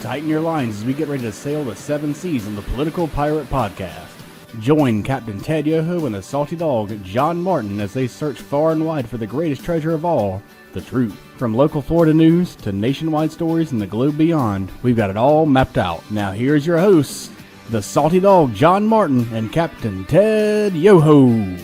Tighten your lines as we get ready to sail the seven seas on the Political Pirate Podcast. Join Captain Ted Yoho and the salty dog John Martin as they search far and wide for the greatest treasure of all, the truth. From local Florida news to nationwide stories and the globe beyond, we've got it all mapped out. Now here's your hosts, the salty dog John Martin and Captain Ted Yoho.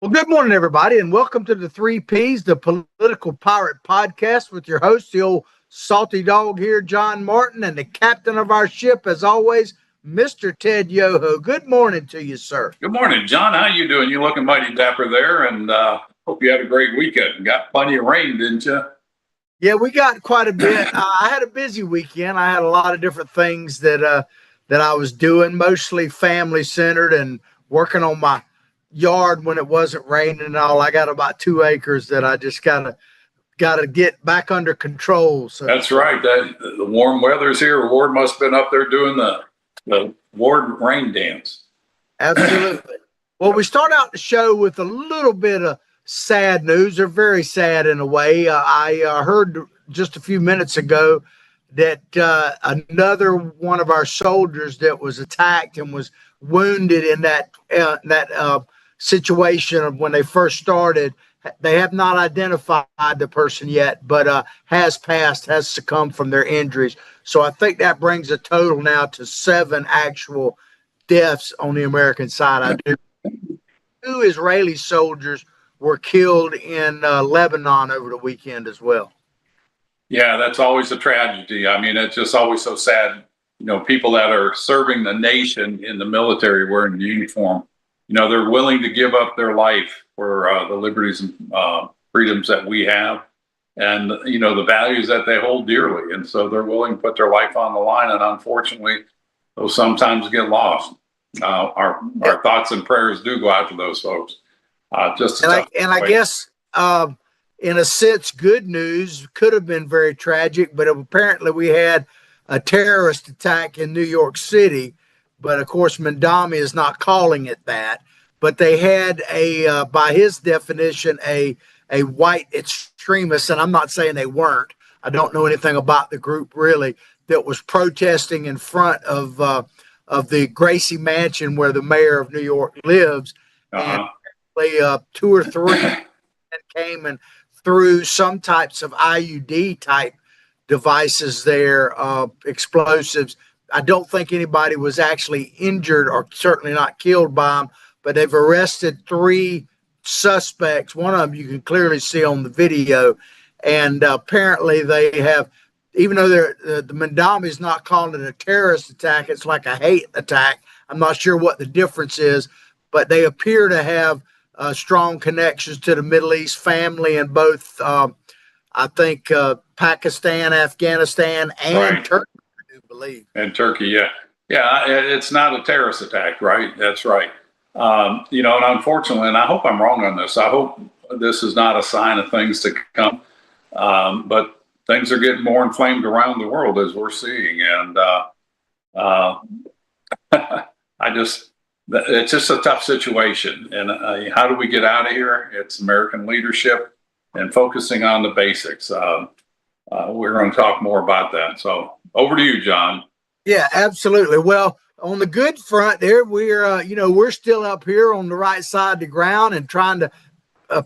Well, good morning, everybody, and welcome to the 3Ps, the Political Pirate Podcast with your host, the old salty dog here, John Martin, and the captain of our ship, as always, Mr. Ted Yoho. Good morning to you, sir. Good morning, John. How you doing? You looking mighty dapper there, and hope you had a great weekend. Got plenty of rain, didn't you? Yeah, we got quite a bit. I had a busy weekend. I had a lot of different things that I was doing, mostly family-centered and working on my yard when it wasn't raining and all. I got about 2 acres that I just gotta get back under control. So that's right. The warm weather's here. Ward must have been up there doing the Ward rain dance. Absolutely. Well, we start out the show with a little bit of sad news. They're very sad in a way. I heard just a few minutes ago that another one of our soldiers that was attacked and was wounded in that situation of when they first started. They have not identified the person yet, but has succumbed from their injuries. So I think that brings a total now to 7 actual deaths on the American side. 2 Israeli soldiers were killed in Lebanon over the weekend as well. Yeah, that's always a tragedy. I mean, it's just always so sad. You know, people that are serving the nation in the military wearing the uniform, you know, they're willing to give up their life for the liberties and freedoms that we have and, you know, the values that they hold dearly. And so they're willing to put their life on the line. And unfortunately, those sometimes get lost. Our thoughts and prayers do go out to those folks. I guess, in a sense, good news could have been very tragic, but apparently we had a terrorist attack in New York City. But of course, Mandami is not calling it that. But they had by his definition, a white extremist, and I'm not saying they weren't. I don't know anything about the group really, that was protesting in front of the Gracie Mansion where the mayor of New York lives. And 2 or 3 came and threw some types of IUD type devices there, explosives. I don't think anybody was actually injured or certainly not killed by them, but they've arrested 3 suspects. One of them you can clearly see on the video. And apparently they have, even though the Mandami is not calling it a terrorist attack, it's like a hate attack. I'm not sure what the difference is, but they appear to have strong connections to the Middle East family in both, I think, Pakistan, Afghanistan, and Turkey. Believe. And Turkey, yeah. It's not a terrorist attack, right? That's right. You know, and unfortunately, and I hope I'm wrong on this, I hope this is not a sign of things to come, but things are getting more inflamed around the world as we're seeing, and it's just a tough situation, and how do we get out of here? It's American leadership and focusing on the basics. We're going to talk more about that. So over to you, John. Yeah, absolutely. Well, on the good front there, we're still up here on the right side of the ground and trying to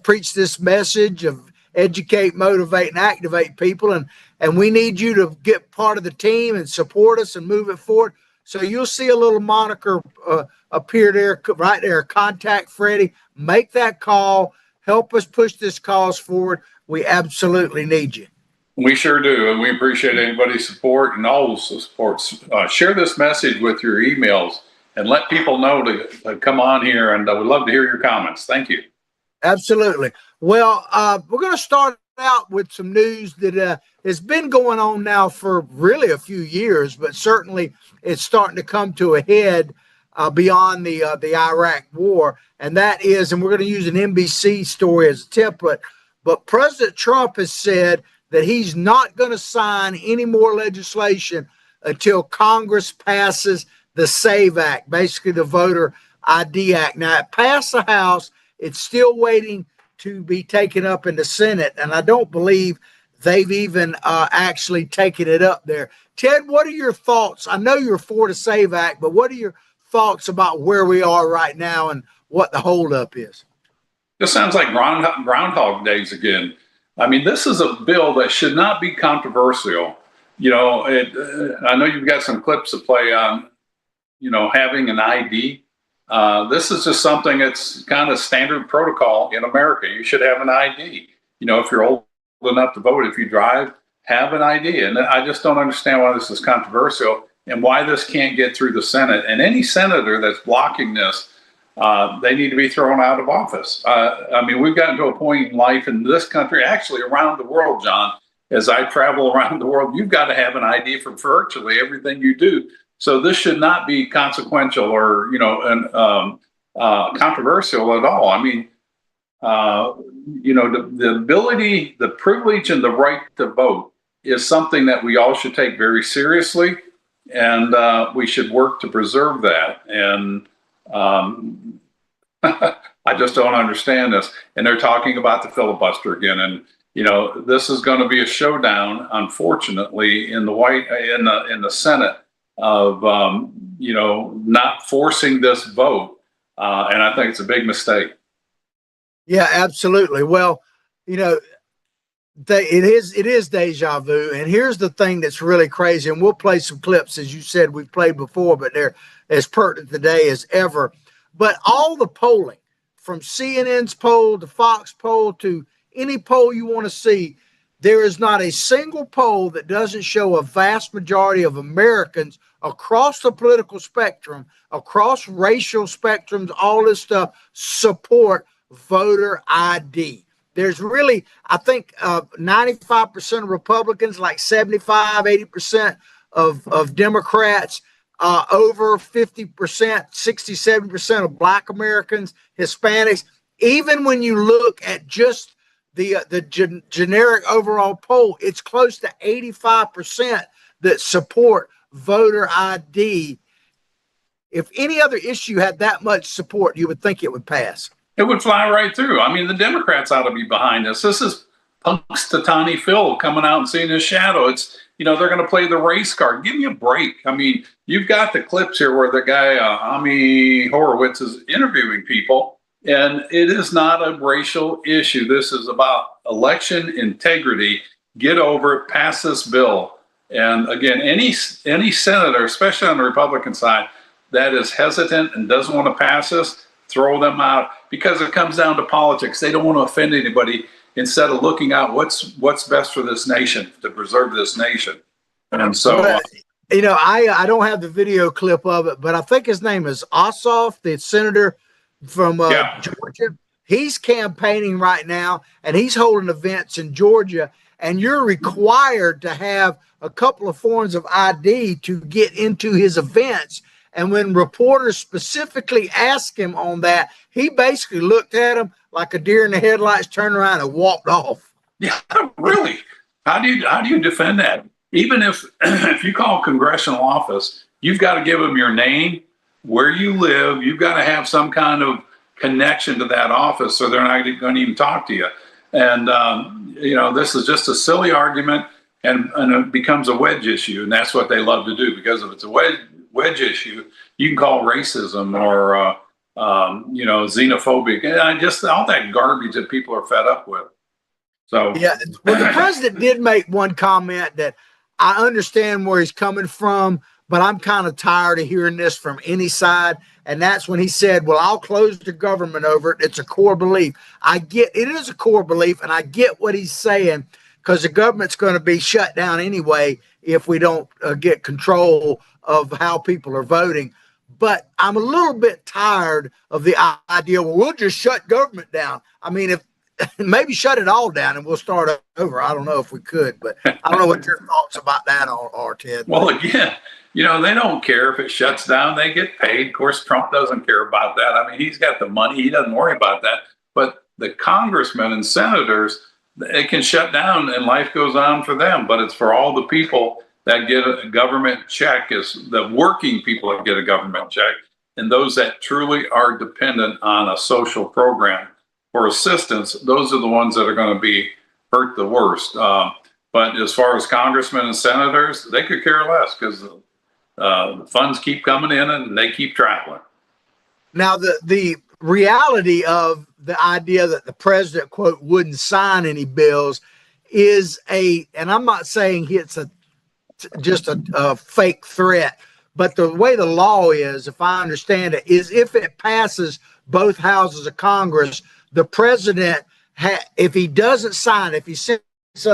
preach this message of educate, motivate, and activate people. And we need you to get part of the team and support us and move it forward. So you'll see a little moniker appear there, right there. Contact Freddie. Make that call. Help us push this cause forward. We absolutely need you. We sure do, and we appreciate anybody's support and all the supports. Share this message with your emails and let people know to come on here, and we'd love to hear your comments. Thank you. Absolutely. Well, we're going to start out with some news that has been going on now for really a few years, but certainly it's starting to come to a head beyond the Iraq war, and that is, and we're going to use an NBC story as a template, but President Trump has said that he's not going to sign any more legislation until Congress passes the SAVE Act, basically the Voter ID Act. Now, it passed the House. It's still waiting to be taken up in the Senate, and I don't believe they've even actually taken it up there. Ted, what are your thoughts? I know you're for the SAVE Act, but what are your thoughts about where we are right now and what the holdup is? This sounds like Groundhog Days again. I mean, this is a bill that should not be controversial. I know you've got some clips to play on, having an ID. This is just something that's kind of standard protocol in America. You should have an ID. If you're old enough to vote, if you drive, have an ID. And I just don't understand why this is controversial and why this can't get through the Senate. And any senator that's blocking this, they need to be thrown out of office. We've gotten to a point in life in this country, actually around the world, John, as I travel around the world, you've got to have an ID for virtually everything you do. So this should not be consequential or, controversial at all. The ability, the privilege, and the right to vote is something that we all should take very seriously, and we should work to preserve that. And I just don't understand this. And they're talking about the filibuster again, and this is going to be a showdown, unfortunately, in the Senate of not forcing this vote, and I think it's a big mistake. Yeah, absolutely. Well, it is deja vu. And here's the thing that's really crazy. And we'll play some clips, as you said, we've played before, but they're as pertinent today as ever. But all the polling, from CNN's poll to Fox poll to any poll you want to see, there is not a single poll that doesn't show a vast majority of Americans across the political spectrum, across racial spectrums, all this stuff, support voter ID. There's really, I think, 95% of Republicans, like 75, 80% of Democrats, over 50%, 60, 70% of Black Americans, Hispanics. Even when you look at just the generic overall poll, it's close to 85% that support voter ID. If any other issue had that much support, you would think it would pass. It would fly right through. The Democrats ought to be behind this. This is Punxsutawney Phil coming out and seeing his shadow. It's, they're going to play the race card. Give me a break. You've got the clips here where the guy, Ami Horowitz, is interviewing people, and it is not a racial issue. This is about election integrity. Get over it. Pass this bill. And again, any senator, especially on the Republican side, that is hesitant and doesn't want to pass this, throw them out, because it comes down to politics. They don't want to offend anybody instead of looking out what's best for this nation, to preserve this nation. And so, I don't have the video clip of it, but I think his name is Ossoff, the senator from Georgia. He's campaigning right now, and he's holding events in Georgia, and you're required to have a couple of forms of ID to get into his events. And when reporters specifically asked him on that, he basically looked at him like a deer in the headlights, turned around and walked off. Yeah, really. How do you defend that? Even if you call congressional office, you've got to give them your name, where you live. You've got to have some kind of connection to that office, so they're not going to even talk to you. And this is just a silly argument, and it becomes a wedge issue, and that's what they love to do, because if it's a wedge issue, you can call racism or xenophobic, and just all that garbage that people are fed up with. So yeah, well, the president did make one comment that I understand where he's coming from, but I'm kind of tired of hearing this from any side. And that's when he said, well, I'll close the government over it. It's a core belief. I get it is a core belief, and I get what he's saying, because the government's going to be shut down anyway if we don't get control of how people are voting. But I'm a little bit tired of the idea, well, we'll just shut government down. If maybe shut it all down and we'll start over. I don't know if we could, but I don't know what your thoughts about that are, Ted. Well, again, they don't care if it shuts down. They get paid. Of course, Trump doesn't care about that. He's got the money. He doesn't worry about that. But the congressmen and senators, it can shut down and life goes on for them. But it's for all the people that get a government check, is the working people that get a government check, and those that truly are dependent on a social program for assistance. Those are the ones that are going to be hurt the worst. But as far as congressmen and senators, they could care less because the funds keep coming in and they keep traveling. Now, the reality of the idea that the president, quote, wouldn't sign any bills is and I'm not saying it's just a fake threat, but the way the law is, if I understand it, is if it passes both houses of Congress, the president, if he doesn't sign, if he says,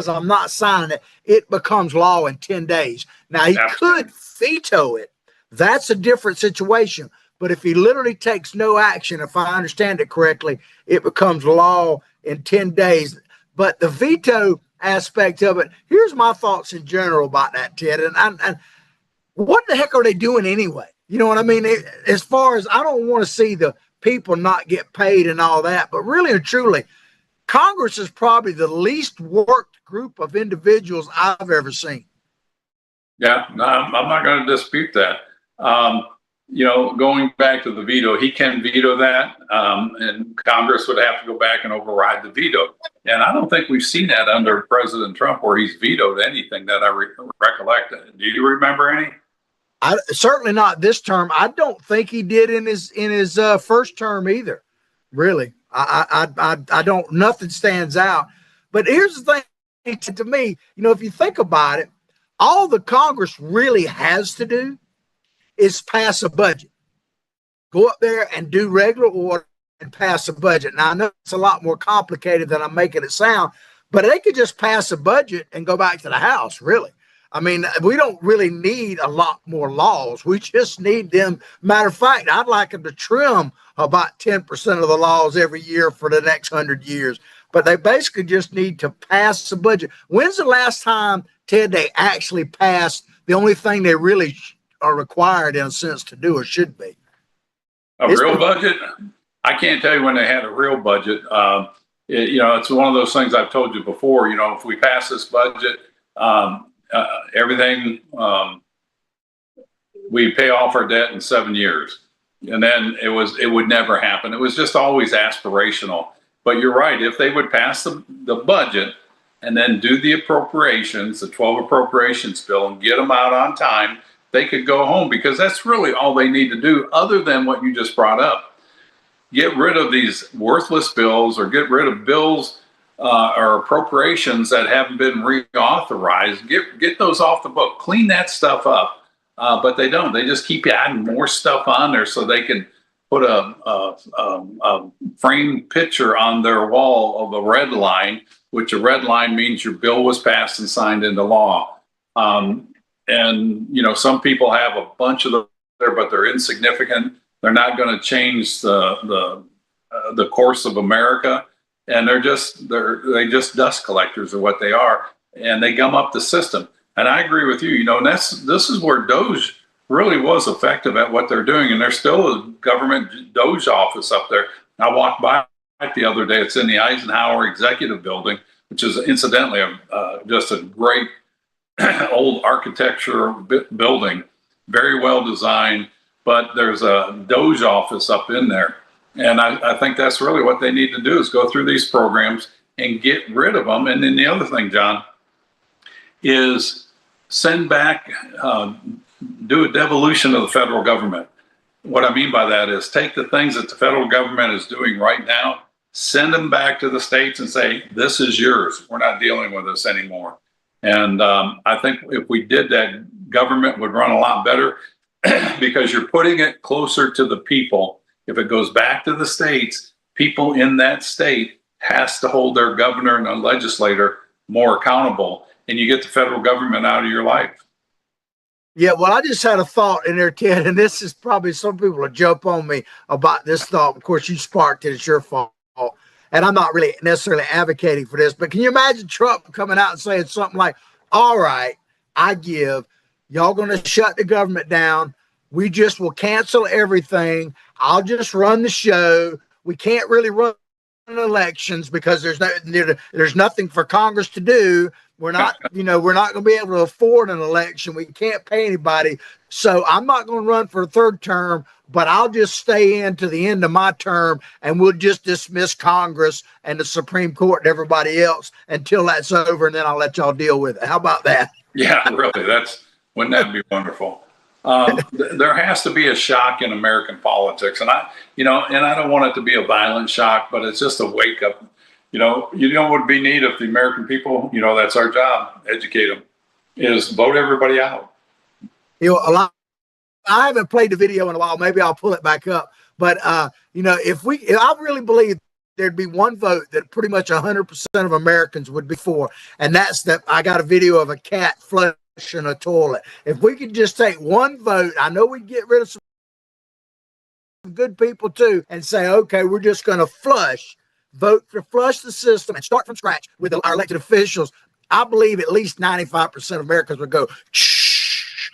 I'm not signing it, it becomes law in 10 days. Now, he could veto it. That's a different situation. But if he literally takes no action, if I understand it correctly, it becomes law in 10 days. But the veto aspect of it, here's my thoughts in general about that, Ted. And what the heck are they doing anyway? You know what I mean? As far as, I don't want to see the people not get paid and all that, but really and truly, Congress is probably the least worked group of individuals I've ever seen. Yeah, no, I'm not going to dispute that. Going back to the veto, he can veto that, and Congress would have to go back and override the veto. And I don't think we've seen that under President Trump where he's vetoed anything that I recollect. Do you remember any? Certainly not this term. I don't think he did in his first term either. Really, I don't. Nothing stands out. But here's the thing. To me, if you think about it, all the Congress really has to do is pass a budget. Go up there and do regular order and pass a budget. Now, I know it's a lot more complicated than I'm making it sound, but they could just pass a budget and go back to the House, really. I mean, we don't really need a lot more laws. We just need them. Matter of fact, I'd like them to trim about 10% of the laws every year for the next 100 years. But they basically just need to pass the budget. When's the last time, Ted, they actually passed the only thing they really are required in a sense to do or should be? Real budget? I can't tell you when they had a real budget. It's one of those things I've told you before. If we pass this budget, everything, we pay off our debt in 7 years. And then it would never happen. It was just always aspirational. But you're right. If they would pass the budget and then do the appropriations, the 12 appropriations bill, and get them out on time, they could go home, because that's really all they need to do, other than what you just brought up. Get rid of these worthless bills, or get rid of bills or appropriations that haven't been reauthorized. Get those off the book. Clean that stuff up. But they don't. They just keep adding more stuff on there so they can put a framed picture on their wall of a red line, which a red line means your bill was passed and signed into law. And some people have a bunch of them there, but they're insignificant. They're not going to change the course of America, and they just dust collectors are what they are, and they gum up the system. And I agree with you. And this is where DOJ really was effective at what they're doing, and there's still a government DOJ office up there. I walked by it the other day. It's in the Eisenhower Executive Building, which is incidentally just a great old architecture building, very well designed, but there's a DOJ office up in there. And I think that's really what they need to do, is go through these programs and get rid of them. And then the other thing, John, is send back, do a devolution of the federal government. What I mean by that is take the things that the federal government is doing right now, send them back to the states and say, this is yours. We're not dealing with this anymore. And I think if we did that, government would run a lot better because you're putting it closer to the people. If it goes back to the states, people in that state has to hold their governor and a legislator more accountable, and you get the federal government out of your life. Yeah, well, I just had a thought in there, Ted, and this is probably, some people will jump on me about this thought. Of course, you sparked it. It's your fault. And I'm not really necessarily advocating for this, but can you imagine Trump coming out and saying something like, all right, I give, y'all going to shut the government down. We just will cancel everything. I'll just run the show. We can't really run elections because there's nothing for Congress to do. We're not, we're not going to be able to afford an election. We can't pay anybody. So I'm not going to run for a third term, but I'll just stay in to the end of my term and we'll just dismiss Congress and the Supreme Court and everybody else until that's over. And then I'll let y'all deal with it. How about that? Yeah, really. Wouldn't that be wonderful? There has to be a shock in American politics. And I don't want it to be a violent shock, but it's just a wake up. What would be neat if the American people, that's our job, educate them, is vote everybody out. I haven't played the video in a while. Maybe I'll pull it back up. But, if I really believe there'd be one vote that pretty much 100% of Americans would be for. And that's that I got a video of a cat flushing a toilet. If we could just take one vote, I know we'd get rid of some good people too, and say, okay, we're just going to flush the system and start from scratch with our elected officials. I believe at least 95% of Americans would go, shh,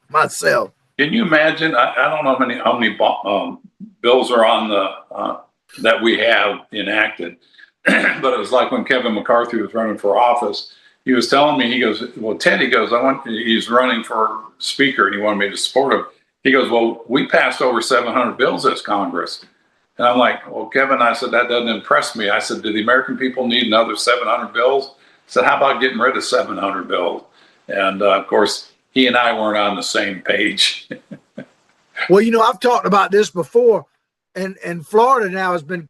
myself. Can you imagine? I don't know how many bills are on the that we have enacted, but it was like when Kevin McCarthy was running for office. He was telling me, he goes, well, Ted, he's running for speaker and he wanted me to support him. He goes, well, we passed over 700 bills as Congress. And I'm like, well, Kevin, I said, that doesn't impress me. I said, do the American people need another 700 bills? I said, how about getting rid of 700 bills? And of course, he and I weren't on the same page. Well, I've talked about this before, and Florida now has been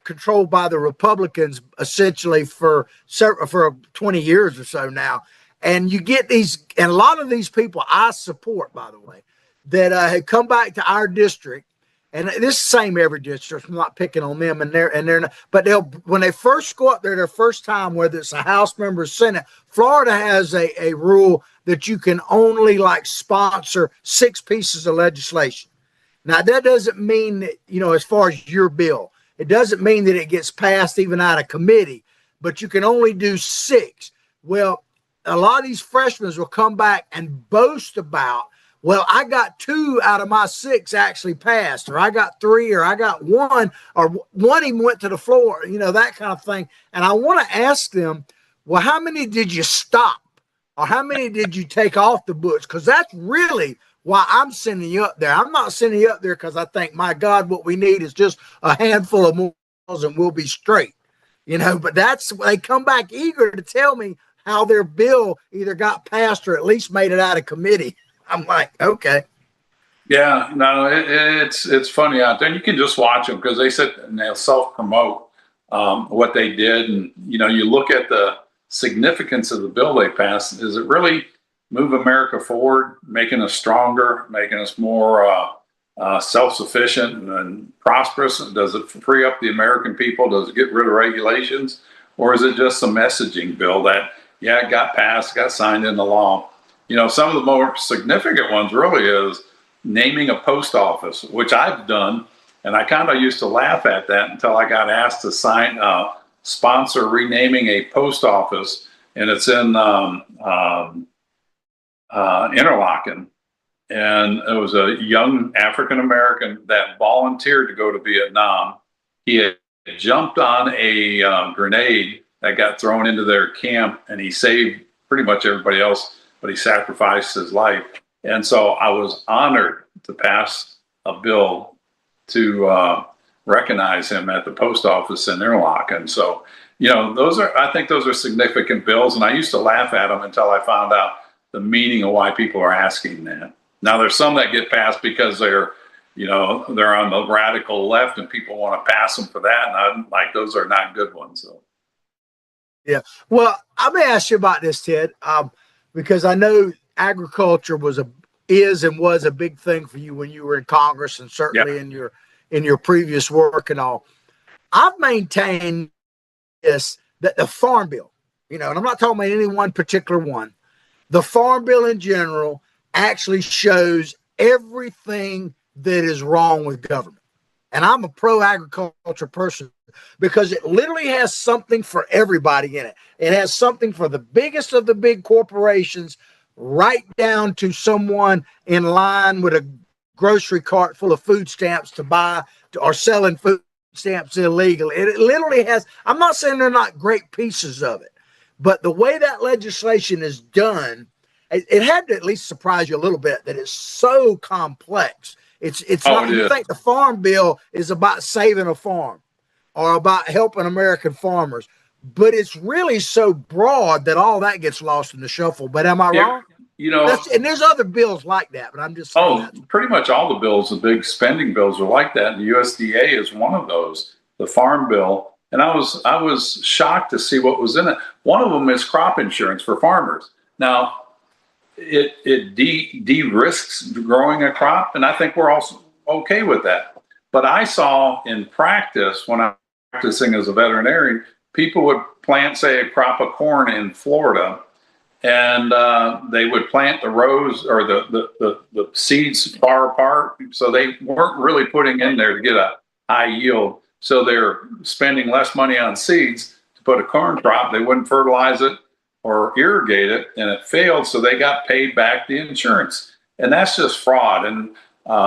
controlled by the Republicans essentially for 20 years or so now. And you get and a lot of these people I support, by the way, that have come back to our district. And this is the same every district. I'm not picking on them, and they're not, but when they first go up there, their first time, whether it's a House member or Senate, Florida has a rule that you can only sponsor 6 pieces of legislation. Now that doesn't mean that, as far as your bill, it doesn't mean that it gets passed even out of committee, but you can only do 6. Well, a lot of these freshmen will come back and boast about, well, I got 2 out of my 6 actually passed, or I got 3, or I got 1, or 1 even went to the floor, that kind of thing. And I want to ask them, well, how many did you stop? Or how many did you take off the books? Because that's really why I'm sending you up there. I'm not sending you up there because I think, my God, what we need is just a handful of morals and we'll be straight. But they come back eager to tell me how their bill either got passed or at least made it out of committee. I'm like, okay. Yeah, no, it's funny out there. And you can just watch them because they sit and they'll self-promote what they did. And, you look at the significance of the bill they passed. Does it really move America forward, making us stronger, making us more self-sufficient and prosperous? Does it free up the American people? Does it get rid of regulations? Or is it just a messaging bill that, it got passed, got signed into law? Some of the more significant ones really is naming a post office, which I've done. And I kind of used to laugh at that until I got asked to sponsor renaming a post office. And it's in Interlaken. And it was a young African-American that volunteered to go to Vietnam. He had jumped on a grenade that got thrown into their camp, and he saved pretty much everybody else, but he sacrificed his life. And so I was honored to pass a bill to recognize him at the post office in Interlaken. So, I think those are significant bills. And I used to laugh at them until I found out the meaning of why people are asking that. Now, there's some that get passed because they're on the radical left and people want to pass them for that. And I'm like, those are not good ones. So. Yeah. Well, I'm going to ask you about this, Ted, because I know agriculture was a big thing for you when you were in Congress and certainly in your previous work and all. I've maintained that the Farm Bill, and I'm not talking about any one particular one, the Farm Bill in general actually shows everything that is wrong with government. And I'm a pro-agriculture person because it literally has something for everybody in it. It has something for the biggest of the big corporations right down to someone in line with a grocery cart full of food stamps to buy or selling food stamps illegally. It literally has, I'm not saying they're not great pieces of it, But the way that legislation is done, it had to at least surprise you a little bit that it's so complex. It's Oh, not, it you is. think the farm bill is about saving a farm or about helping American farmers, but it's really so broad that all that gets lost in the shuffle. But am I It, wrong? you know, And there's other bills like that, but I'm just saying oh, that. pretty much all the bills, the big spending bills are like that. And the USDA is one of those, the farm bill. And I was shocked to see what was in it. One of them is crop insurance for farmers. Now, it de-risks growing a crop, and I think we're also okay with that. But I saw in practice when I was practicing as a veterinarian, people would plant, say, a crop of corn in Florida, and they would plant the rows or the seeds far apart, so they weren't really putting in there to get a high yield. So they're spending less money on seeds to put a corn crop. They wouldn't fertilize it or irrigate it, and it failed. So they got paid back the insurance, and that's just fraud. And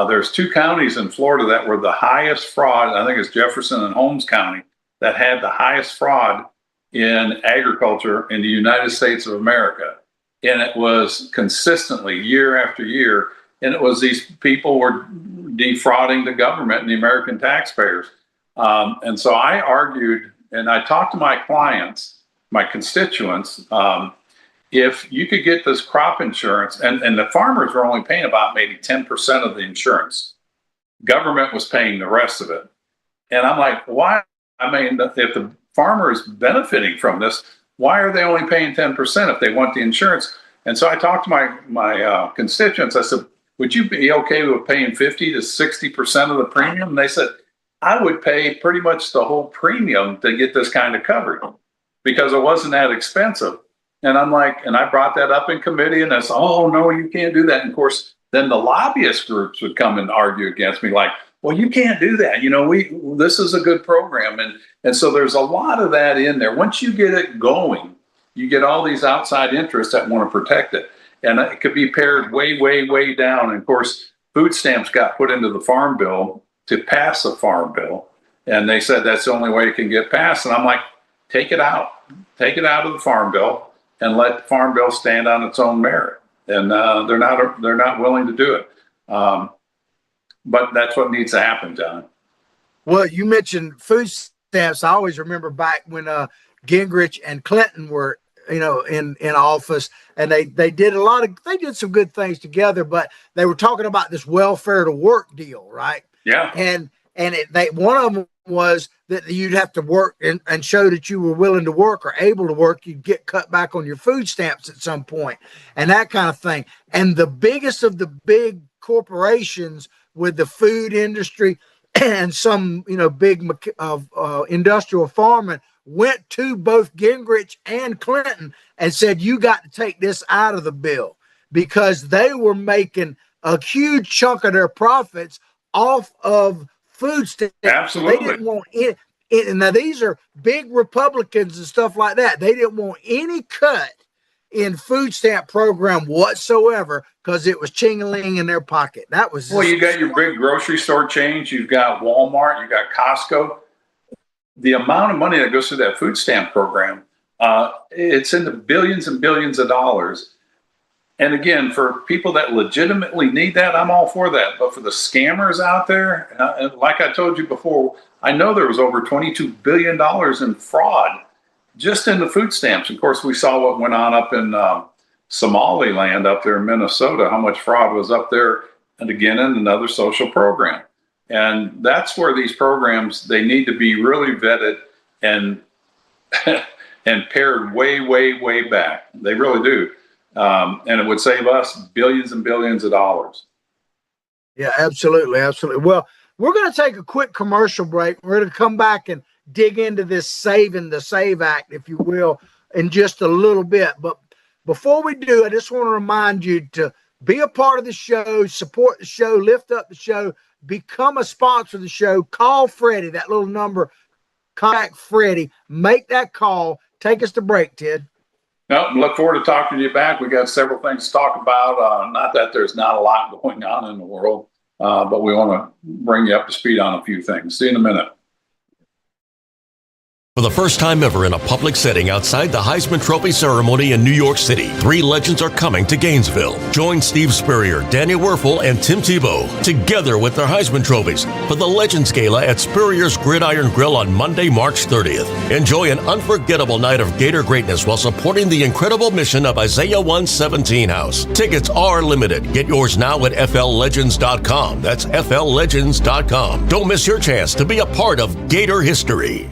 there's two counties in Florida that were the highest fraud. I think it's Jefferson and Holmes County that had the highest fraud in agriculture in the United States of America. And it was consistently year after year. And it was these people were defrauding the government and the American taxpayers. And so I argued and I talked to my clients, my constituents, if you could get this crop insurance, and the farmers were only paying about maybe 10% of the insurance. Government was paying the rest of it. And I'm like, why? I mean, if the farmer is benefiting from this, why are they only paying 10% if they want the insurance? And so I talked to my constituents. I said, would you be okay with paying 50 to 60% of the premium? And they said, I would pay pretty much the whole premium to get this kind of coverage because it wasn't that expensive. And I'm like, and I brought that up in committee, and I said, oh, no, you can't do that. And of course, then the lobbyist groups would come and argue against me like, well, you can't do that. You know, this is a good program. And so there's a lot of that in there. Once you get it going, you get all these outside interests that want to protect it. And it could be pared way, way, way down. And of course, food stamps got put into the farm bill to pass the farm bill. And they said that's the only way it can get passed. And I'm like, take it out of the farm bill and let the farm bill stand on its own merit. And they're not willing to do it. But that's what needs to happen, John. Well, you mentioned food stamps. I always remember back when Gingrich and Clinton were, in office, and they did some good things together, but they were talking about this welfare to work deal, right? Yeah. And one of them was that you'd have to work and show that you were willing to work or able to work. You'd get cut back on your food stamps at some point and that kind of thing. And the biggest of the big corporations with the food industry and some, big industrial farming went to both Gingrich and Clinton and said, you got to take this out of the bill because they were making a huge chunk of their profits off of food stamps. Absolutely. They didn't want it. And now these are big Republicans and stuff like that. They didn't want any cut in food stamp program whatsoever because it was ching-a-ling in their pocket. That was well, you got your big grocery store chains, you've got Walmart, you got Costco. The amount of money that goes through that food stamp program, it's in the billions and billions of dollars. And again, for people that legitimately need that, I'm all for that. But for the scammers out there, like I told you before, I know there was over $22 billion in fraud just in the food stamps. Of course, we saw what went on up in Somaliland up there in Minnesota, how much fraud was up there, and again, in another social program. And that's where these programs, they need to be really vetted and and pared way, way, way back. They really do. And it would save us billions and billions of dollars. Yeah, absolutely. Absolutely. Well, we're going to take a quick commercial break. We're going to come back and dig into this Saving the Save Act, if you will, in just a little bit. But before we do, I just want to remind you to be a part of the show, support the show, lift up the show, become a sponsor of the show. Call Freddie, that little number, contact Freddie, make that call. Take us to break, Ted. No, look forward to talking to you back. We got several things to talk about. Not that there's not a lot going on in the world, but we want to bring you up to speed on a few things. See you in a minute. For the first time ever in a public setting outside the Heisman Trophy ceremony in New York City, three legends are coming to Gainesville. Join Steve Spurrier, Daniel Werfel, and Tim Tebow together with their Heisman trophies for the Legends Gala at Spurrier's Gridiron Grill on Monday, March 30th. Enjoy an unforgettable night of Gator greatness while supporting the incredible mission of Isaiah 117 House. Tickets are limited. Get yours now at FLLegends.com. That's FLLegends.com. Don't miss your chance to be a part of Gator history.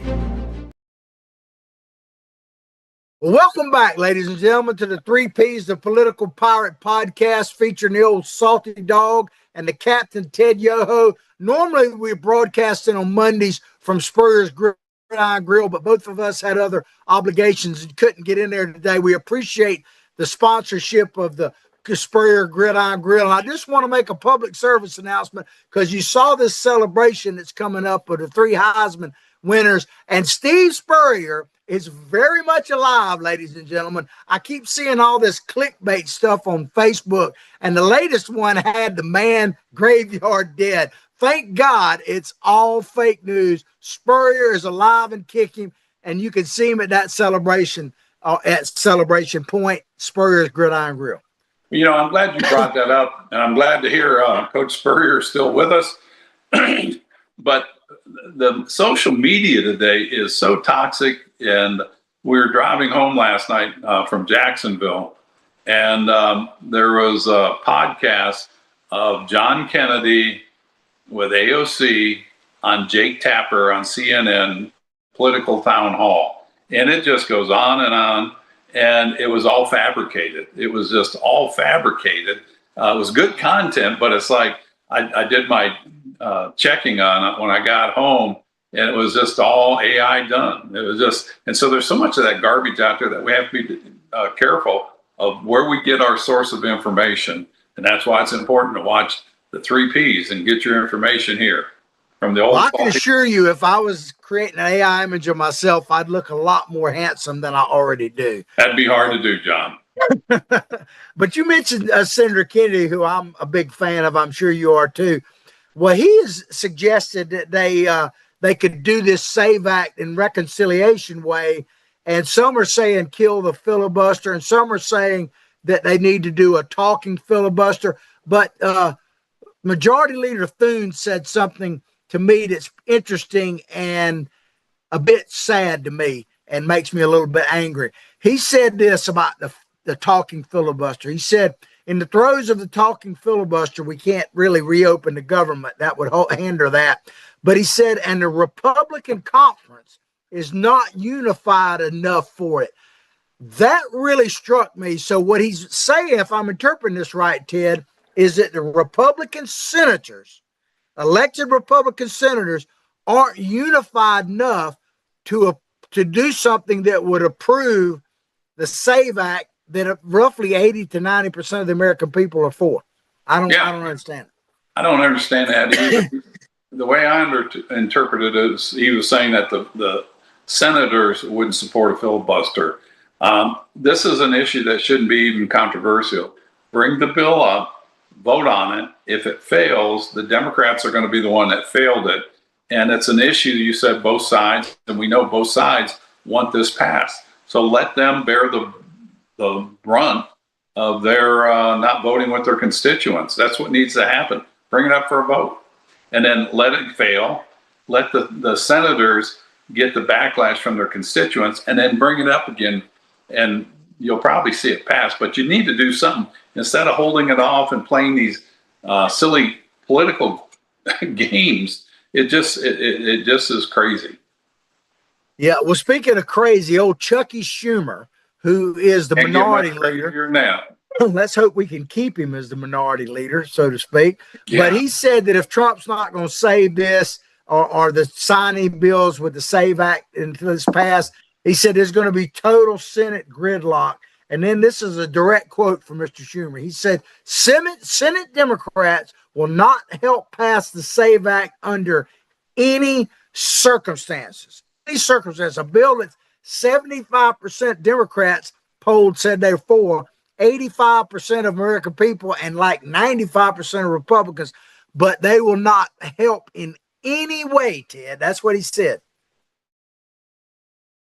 Well, welcome back, ladies and gentlemen, to the 3 Ps, the Political Pirate Podcast featuring the old Salty Dog and the Captain Ted Yoho. Normally, we're broadcasting on Mondays from Spurrier's Gridiron Grill, but both of us had other obligations and couldn't get in there today. We appreciate the sponsorship of the Spurrier Gridiron Grill. And I just want to make a public service announcement because you saw this celebration that's coming up with the 3 Heisman winners, and Steve Spurrier is very much alive, ladies and gentlemen. I keep seeing all this clickbait stuff on Facebook, and the latest one had the man graveyard dead. Thank God it's all fake news. Spurrier is alive and kicking, and you can see him at that celebration at Celebration Point, Spurrier's Gridiron Grill. You know, I'm glad you brought that up, and I'm glad to hear Coach Spurrier is still with us. But the social media today is so toxic, and we were driving home last night from Jacksonville, and there was a podcast of John Kennedy with AOC on Jake Tapper on CNN Political Town Hall, and it just goes on, and it was all fabricated. It was just all fabricated. It was good content, but it's like I did my checking on it when I got home, and it was just all AI done. It was just, and so there's so much of that garbage out there that we have to be careful of where we get our source of information. And that's why it's important to watch the 3 Ps and get your information here from the old. Well, I can assure you, if I was creating an AI image of myself, I'd look a lot more handsome than I already do. That'd be hard to do, John. But you mentioned Senator Kennedy, who I'm a big fan of. I'm sure you are too. Well, he has suggested that they could do this SAVE Act and reconciliation way, and some are saying kill the filibuster, and some are saying that they need to do a talking filibuster. But Majority Leader Thune said something to me that's interesting and a bit sad to me and makes me a little bit angry. He said this about the talking filibuster. He said, in the throes of the talking filibuster, we can't really reopen the government. That would hinder that. But he said, and the Republican conference is not unified enough for it. That really struck me. So what he's saying, if I'm interpreting this right, Ted, is that the Republican senators, elected Republican senators, aren't unified enough to do something that would approve the SAVE Act that roughly 80 to 90% of the American people are for. I don't understand it. I don't understand that either. The way I interpreted it is he was saying that the senators wouldn't support a filibuster. This is an issue that shouldn't be even controversial. Bring the bill up, vote on it. If it fails, the Democrats are going to be the one that failed it. And it's an issue, you said, both sides, and we know both sides want this passed. So let them bear the brunt of their not voting with their constituents. That's what needs to happen. Bring it up for a vote. And then let it fail. Let the senators get the backlash from their constituents, and then bring it up again, and you'll probably see it pass. But you need to do something. Instead of holding it off and playing these silly political games, it just is crazy. Yeah, well, speaking of crazy, old Chucky Schumer, who is the minority leader. Now. Let's hope we can keep him as the minority leader, so to speak. Yeah. But he said that if Trump's not going to save this or the signing bills with the SAVE Act until it's passed, he said there's going to be total Senate gridlock. And then this is a direct quote from Mr. Schumer. He said, Senate Democrats will not help pass the SAVE Act under any circumstances. Any circumstance. A bill that's 75% Democrats polled said they're for, 85% of American people, and like 95% of Republicans, but they will not help in any way, Ted. That's what he said.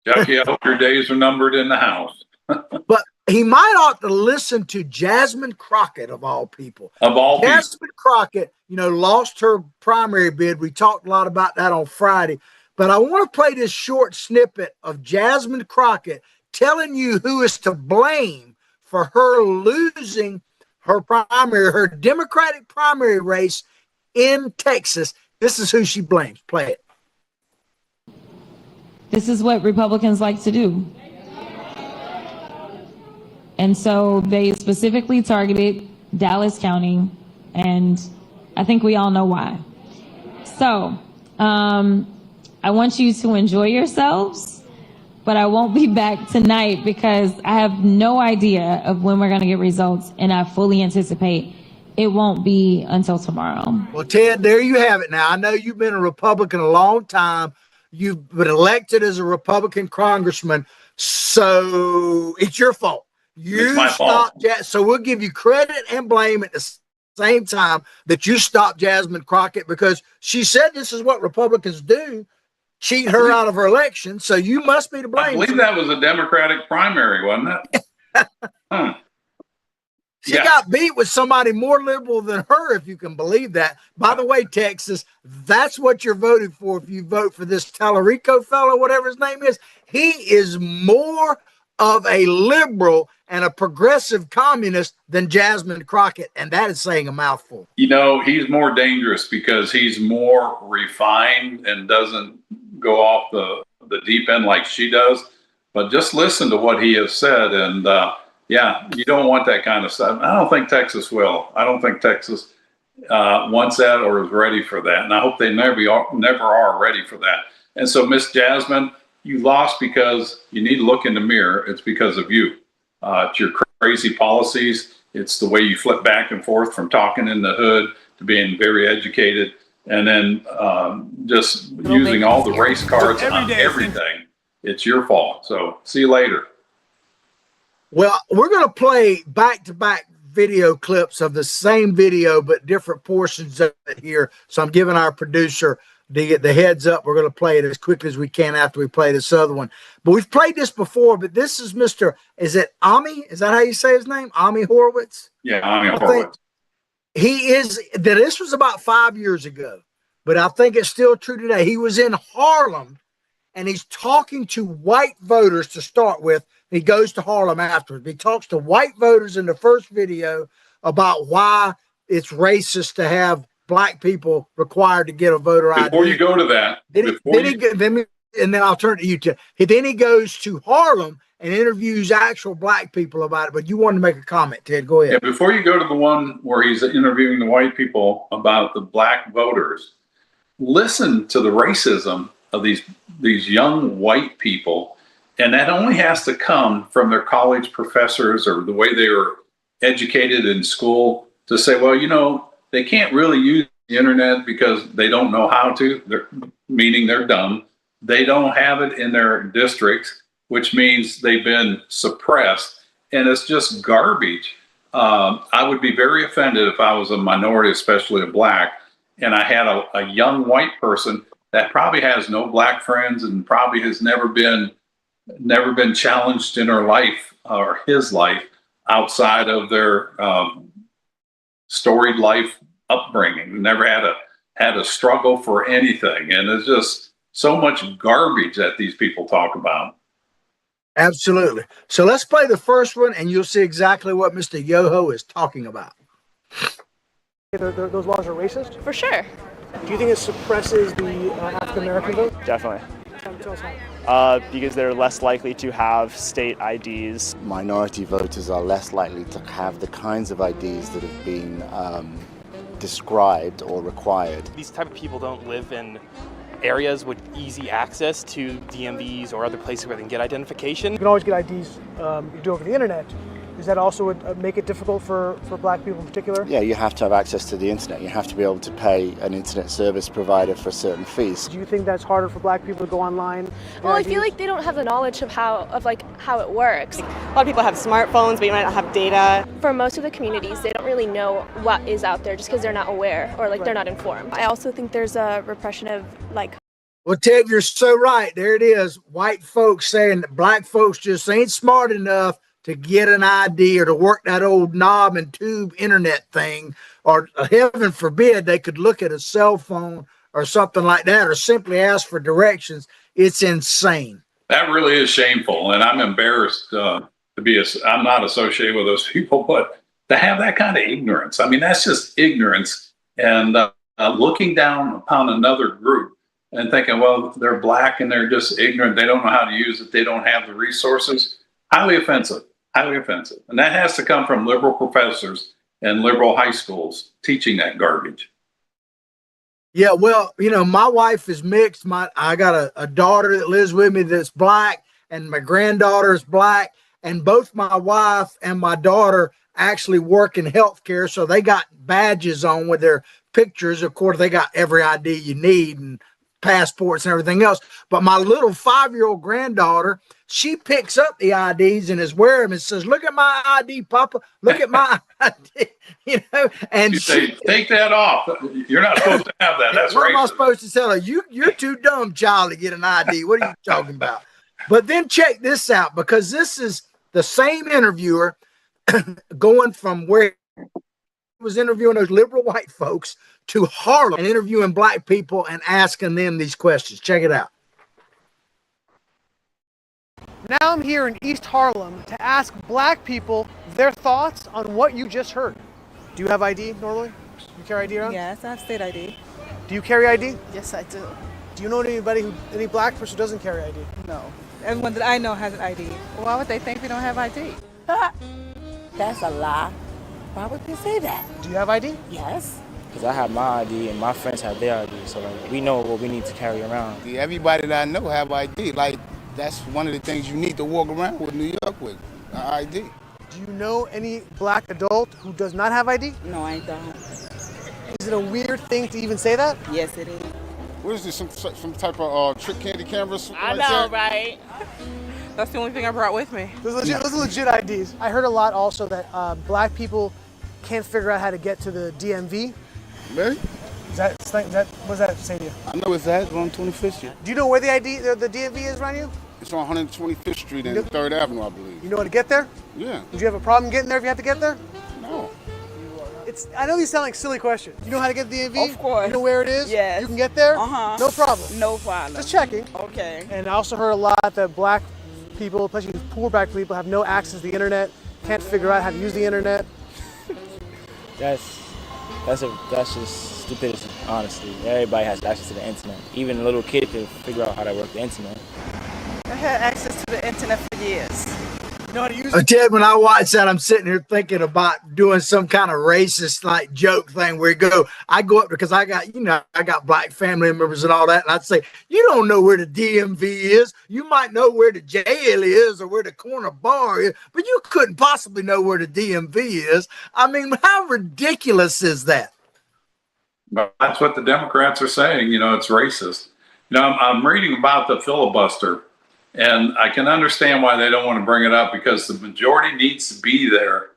Jackie, I hope your days are numbered in the House. But he might ought to listen to Jasmine Crockett, of all people. Of all people. Jasmine Crockett, lost her primary bid. We talked a lot about that on Friday. But I want to play this short snippet of Jasmine Crockett telling you who is to blame for her losing her Democratic primary race in Texas. This is who she blames. Play it. This is what Republicans like to do. And so they specifically targeted Dallas County, and I think we all know why. So I want you to enjoy yourselves, but I won't be back tonight because I have no idea of when we're going to get results, and I fully anticipate it won't be until tomorrow. Well, Ted, there you have it. Now, I know you've been a Republican a long time. You've been elected as a Republican congressman, so it's your fault. You stopped that, so we'll give you credit and blame at the same time that you stopped Jasmine Crockett, because she said this is what Republicans do, cheat her out of her election. So you must be to blame. I believe that was a Democratic primary, wasn't it? She got beat with somebody more liberal than her, if you can believe that. By the way, Texas, that's what you're voting for if you vote for this Tallarico fellow, whatever his name is. He is more of a liberal and a progressive communist than Jasmine Crockett, and that is saying a mouthful. He's more dangerous because he's more refined and doesn't go off the deep end like she does. But just listen to what he has said, and you don't want that kind of stuff. I don't think Texas will. I don't think Texas wants that or is ready for that, and I hope they never are ready for that. And so, Miss Jasmine, you lost because you need to look in the mirror. It's because of you. It's your crazy policies. It's the way you flip back and forth from talking in the hood to being very educated, and then just using all the race cards on everything. It's your fault. So see you later. Well, we're going to play back-to-back video clips of the same video, but different portions of it here. So I'm giving our producer the heads up. We're going to play it as quickly as we can after we play this other one. But we've played this before, but this is is it Ami? Is that how you say his name? Ami Horowitz? Yeah, Ami Horowitz. This was about 5 years ago, but I think it's still true today. He was in Harlem, and he's talking to white voters to start with. He goes to Harlem afterwards. He talks to white voters in the first video about why it's racist to have black people required to get a voter ID. Before you go to that, and then I'll turn to you, Tim. Then he goes to Harlem and interviews actual black people about it. But you wanted to make a comment, Ted. Go ahead. Yeah, before you go to the one where he's interviewing the white people about the black voters, listen to the racism of these young white people. And that only has to come from their college professors or the way they were educated in school to say, well, they can't really use the internet because they don't know how to, meaning they're dumb. They don't have it in their districts, which means they've been suppressed. And it's just garbage. I would be very offended if I was a minority, especially a black, and I had a young white person that probably has no black friends and probably has never been challenged in her life or his life outside of their storied life upbringing. Never had a struggle for anything. And there's just so much garbage that these people talk about. Absolutely. So let's play the first one and you'll see exactly what Mr. Yoho is talking about. Those laws are racist? For sure. Do you think it suppresses the African-American vote? Definitely. Tell us how. Because they're less likely to have state IDs. Minority voters are less likely to have the kinds of IDs that have been described or required. These type of people don't live in areas with easy access to DMVs or other places where they can get identification. You can always get IDs you do over the internet. Does that also make it difficult for black people in particular? Yeah, you have to have access to the internet. You have to be able to pay an internet service provider for certain fees. Do you think that's harder for black people to go online? Well, I feel like they don't have the knowledge of how it works. A lot of people have smartphones, but you might not have data. For most of the communities, they don't really know what is out there just because they're not aware or they're not informed. I also think there's a repression of Well, Ted, you're so right. There it is. White folks saying that black folks just ain't smart enough to get an ID or to work that old knob and tube internet thing, or heaven forbid they could look at a cell phone or something like that, or simply ask for directions. It's insane. That really is shameful, and I'm embarrassed to be. I'm not associated with those people, but to have that kind of ignorance. I mean, that's just ignorance, and looking down upon another group and thinking, well, they're black and they're just ignorant. They don't know how to use it. They don't have the resources. Highly offensive. Highly offensive, and that has to come from liberal professors and liberal high schools teaching that garbage. Yeah, well, my wife is mixed. I got a daughter that lives with me that's black, and my granddaughter is black, and both my wife and my daughter actually work in healthcare, so they got badges on with their pictures. Of course, they got every ID you need and passports and everything else. But my little 5-year-old granddaughter, she picks up the IDs and is wearing them and says, "Look at my ID, Papa. Look at my ID." And you say, "Take that off. You're not supposed to have that. That's what racist." am I supposed to tell her? You're too dumb, child, to get an ID. What are you talking about? But then check this out, because this is the same interviewer going from where he was interviewing those liberal white folks to Harlem and interviewing black people and asking them these questions. Check it out. Now I'm here in East Harlem to ask black people their thoughts on what you just heard. Do you have ID normally? You carry ID around? Yes, I have state ID. Do you carry ID? Yes, I do. Do you know any black person who doesn't carry ID? No. Everyone that I know has an ID. Why would they think we don't have ID? That's a lie. Why would they say that? Do you have ID? Yes. Because I have my ID and my friends have their ID, so like we know what we need to carry around. Everybody that I know have ID. Like, that's one of the things you need to walk around with New York with, ID. Do you know any black adult who does not have ID? No, I don't. Is it a weird thing to even say that? Yes, it is. What is this, some type of trick candy canvas? I know, right? That's the only thing I brought with me. Those are legit IDs. I heard a lot also that black people can't figure out how to get to the DMV. Really? What does that say to you? I know it's that, on 25th Street. Do you know where the DMV is around you? It's on 125th Street and 3rd Avenue, I believe. You know how to get there? Yeah. Would you have a problem getting there if you had to get there? No. I know these sound like silly questions. You know how to get to the DMV? Of course. You know where it is? Yes. You can get there? Uh-huh. No problem. No problem. Just checking. Okay. And I also heard a lot that black people, especially poor black people, have no access to the internet, can't figure out how to use the internet. That's just stupidity, honestly. Everybody has access to the internet. Even a little kid can figure out how to work the internet. I had access to the internet for years. You know how to use it? Ted, when I watch that, I'm sitting here thinking about doing some kind of racist like joke thing where I go up because I got black family members and all that. And I'd say, you don't know where the DMV is. You might know where the jail is or where the corner bar is, but you couldn't possibly know where the DMV is. I mean, how ridiculous is that? But that's what the Democrats are saying. It's racist. I'm reading about the filibuster, and I can understand why they don't want to bring it up, because the majority needs to be there.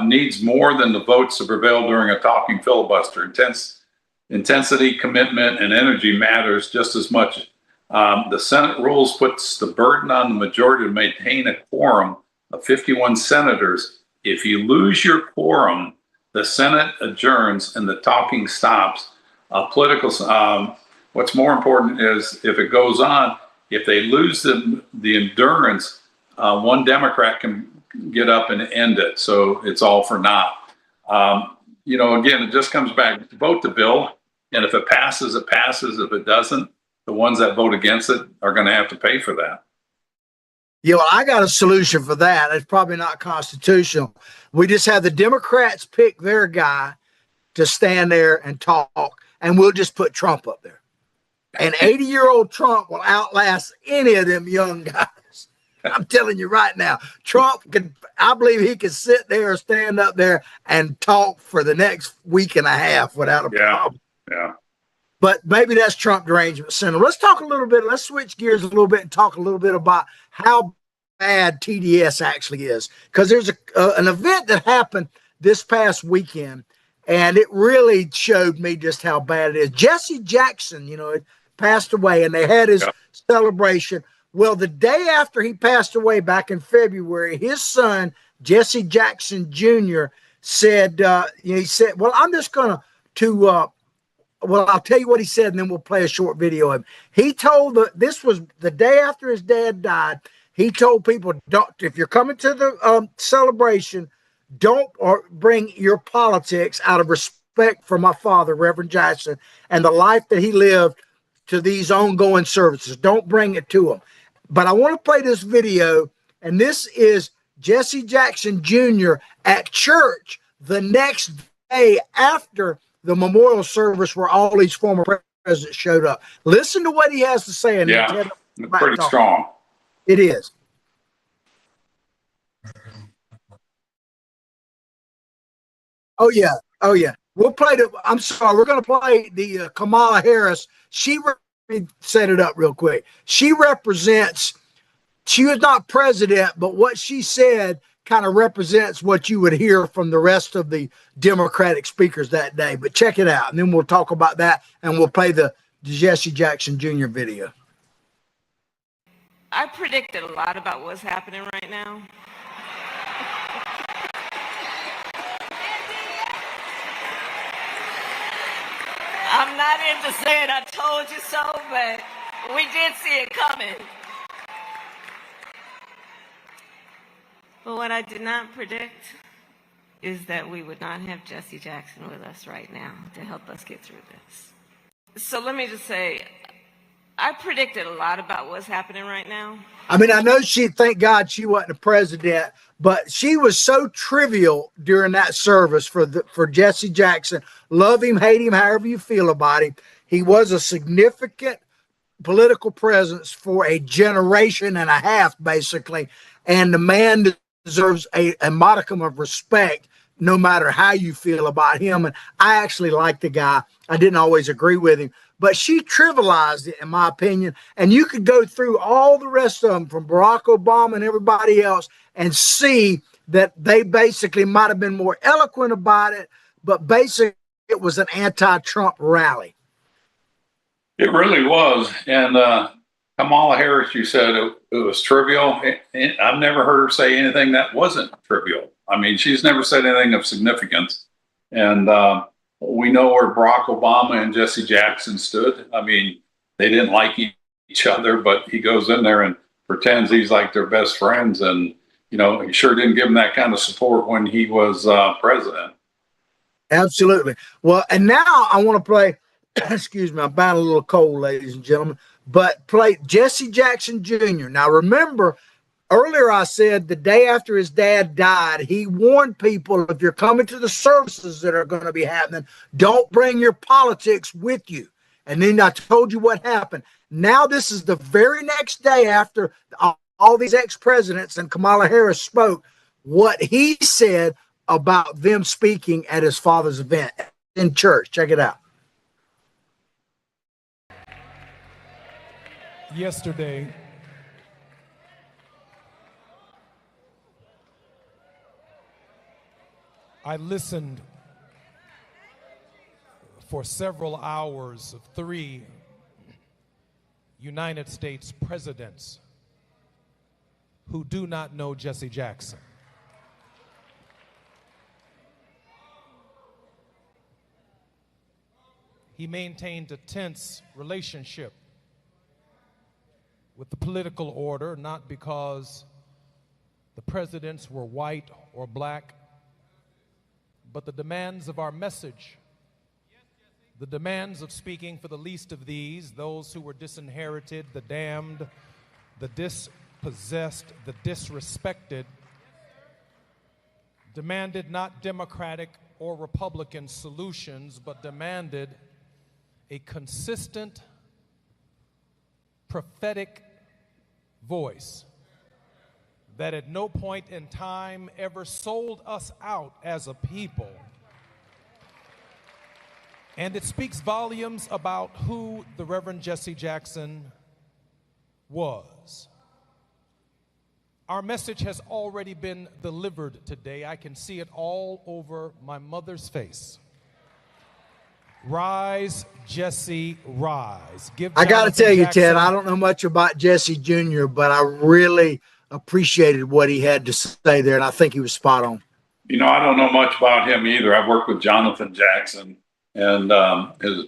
Needs more than the votes to prevail during a talking filibuster. Intensity, commitment, and energy matters just as much. The Senate rules puts the burden on the majority to maintain a quorum of 51 senators. If you lose your quorum, the Senate adjourns and the talking stops. What's more important is if it goes on, if they lose the endurance, one Democrat can get up and end it. So it's all for naught. Again, it just comes back, vote the bill. And if it passes, it passes. If it doesn't, the ones that vote against it are going to have to pay for that. Yeah, well, I got a solution for that. It's probably not constitutional. We just have the Democrats pick their guy to stand there and talk, and we'll just put Trump up there. And 80-year-old Trump will outlast any of them young guys. I'm telling you right now, I believe he could sit there, stand up there, and talk for the next week and a half without a problem. Yeah. But maybe that's Trump derangement syndrome. Let's switch gears a little bit and talk a little bit about how bad TDS actually is. Because there's an event that happened this past weekend, and it really showed me just how bad it is. Jesse Jackson, passed away, and they had his celebration. Well, the day after he passed away back in February, his son, Jesse Jackson Jr., said, he said, well, I'm just going well, I'll tell you what he said, and then we'll play a short video of him. He told this was the day after his dad died. He told people, don't, if you're coming to the celebration, don't bring your politics out of respect for my father, Reverend Jackson, and the life that he lived to these ongoing services. Don't bring it to him. But I want to play this video, and this is Jesse Jackson Jr. at church the next day after the memorial service where all these former presidents showed up. Listen to what he has to say. And pretty strong. It is. Oh, yeah. Oh, yeah. We'll play I'm sorry. We're going to play the Kamala Harris. Set it up real quick. She was not president, but what she said kind of represents what you would hear from the rest of the Democratic speakers that day. But check it out, and then we'll talk about that, and we'll play the Jesse Jackson Jr. video. I predicted a lot about what's happening right now. I'm not into saying I told you so, but we did see it coming. But what I did not predict is that we would not have Jesse Jackson with us right now to help us get through this. So let me just say, I predicted a lot about what's happening right now. I mean, I know thank God she wasn't a president, but she was so trivial during that service for Jesse Jackson. Love him, hate him, however you feel about him. He was a significant political presence for a generation and a half, basically. And the man deserves a modicum of respect, no matter how you feel about him. And I actually like the guy. I didn't always agree with him, but she trivialized it, in my opinion. And you could go through all the rest of them, from Barack Obama and everybody else, and see that they basically might have been more eloquent about it, but basically it was an anti-Trump rally. It really was. And Kamala Harris, you said it was trivial. I've never heard her say anything that wasn't trivial. I mean, she's never said anything of significance. And we know where Barack Obama and Jesse Jackson stood. I mean, they didn't like each other, but he goes in there and pretends he's like their best friends. And, he sure didn't give them that kind of support when he was president. Absolutely. Well, and now I want to play, excuse me, I'm buying a little cold, ladies and gentlemen, but play Jesse Jackson Jr. Now, remember, earlier I said the day after his dad died, he warned people, if you're coming to the services that are going to be happening, don't bring your politics with you. And then I told you what happened. Now this is the very next day after all these ex-presidents and Kamala Harris spoke, what he said about them speaking at his father's event in church. Check it out. Yesterday, I listened for several hours of 3 United States presidents who do not know Jesse Jackson. He maintained a tense relationship with the political order, not because the presidents were white or black, but the demands of our message, the demands of speaking for the least of these, those who were disinherited, the damned, the dispossessed, the disrespected, demanded not Democratic or Republican solutions, but demanded a consistent, prophetic voice that at no point in time ever sold us out as a people. And it speaks volumes about who the Reverend Jesse Jackson was. Our message has already been delivered today. I can see it all over my mother's face. Rise, Jesse, rise. Give I got to Jonathan tell you, Jackson- Ted, I don't know much about Jesse Jr., but I really appreciated what he had to say there, and I think he was spot on. You know, I don't know much about him either. I've worked with Jonathan Jackson, and his